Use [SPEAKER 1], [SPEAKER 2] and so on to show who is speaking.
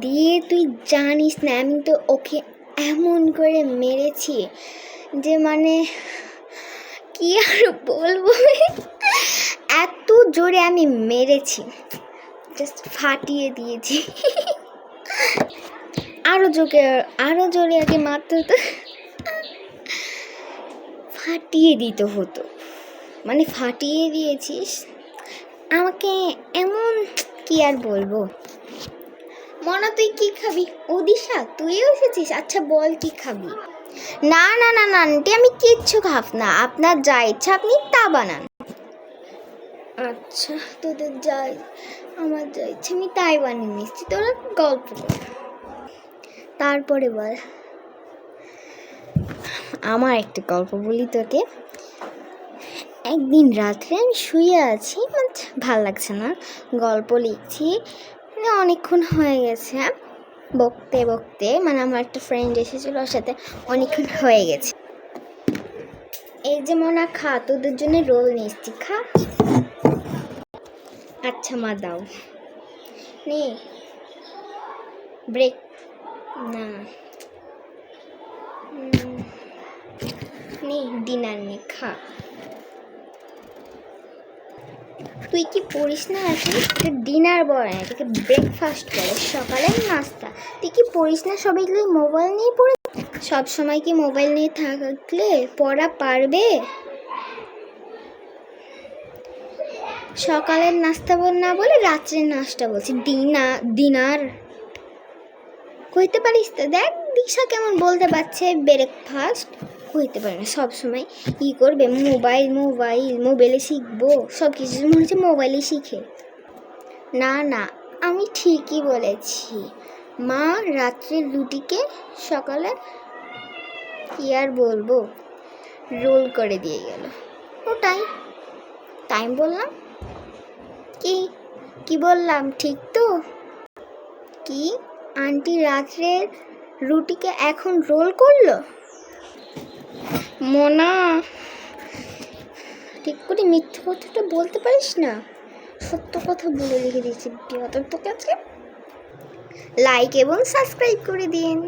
[SPEAKER 1] দিয়ে তুই জানিস না আমি তো ওকে এমন করে মেরেছি যে মানে কি আর বলবো, এত জোরে আমি মেরেছি, জাস্ট ফাটিয়ে দিয়েছি। আরো জোরে আগে মারতে হতো, ফাটিয়ে দিতে হতো, মানে ফাটিয়ে দিয়েছিস আমাকে এমন, কি আর বলবো। মনা তুই কি খাবি? দিশা তুইও এসেছিস, আচ্ছা বল কি খাবি? না না না না আন্টি, আমি কিচ্ছু খাব না, আপনার যা ইচ্ছা আপনি তা বানান। আচ্ছা তোদের যাই, আমার যা ইচ্ছে আমি তাই বানিয়ে নিচ্ছি, তোরা গল্প কর। তারপরে বল। আমার একটা গল্প বলি তোকে। একদিন রাত্রে আমি শুয়ে আছি, ভাল লাগছে না, গল্প লিখছি, মানে অনেকক্ষণ হয়ে গেছে, বকতে বকতে, মানে আমার একটা ফ্রেন্ড এসেছিলো, ওর সাথে অনেকক্ষণ হয়ে গেছে। এই যে মনা খা, তোদের জন্য রোল নিচ্ছি, খা। আচ্ছা মা দাও, নে ব্রেক, না নে ডিনার নে, খা। তুই কি পড়িস না এখন? এটা ডিনার বলে, এটাকে ব্রেকফাস্ট বলে, সকালের নাস্তা। তুই কি পড়িস না? সবাই মোবাইল নিয়ে পড়ে, সব সময় কি মোবাইল নিয়ে থাকলে পড়া পারবে? সকালের নাস্তা বল না বলে রাত্রের নাস্তা বলছি, ডিনার কইতে পারিস তো? দেখ দিশা কেমন বলতে পারছে, ব্রেকফাস্ট কইতে পারে না, সবসময় ই করবে মোবাইলে শিখবো, সব কিছু মনে হচ্ছে মোবাইলে শিখে। না না আমি ঠিকই বলেছি, মা রাত্রের রুটিকে সকালে কি আর বলবো রোল করে দিয়ে গেল, ওটাই টাইম বললাম। কি বললাম ঠিক তো? কি আন্টি রাত্রের রুটিকে এখন রোল করলো? মোনা ঠিক করে মিথ্যে কথাটা বলতে পারিস না, সত্য কথা বলে রেখে দিয়েছি। তোকে আজকে লাইক এবং সাবস্ক্রাইব করে দিন।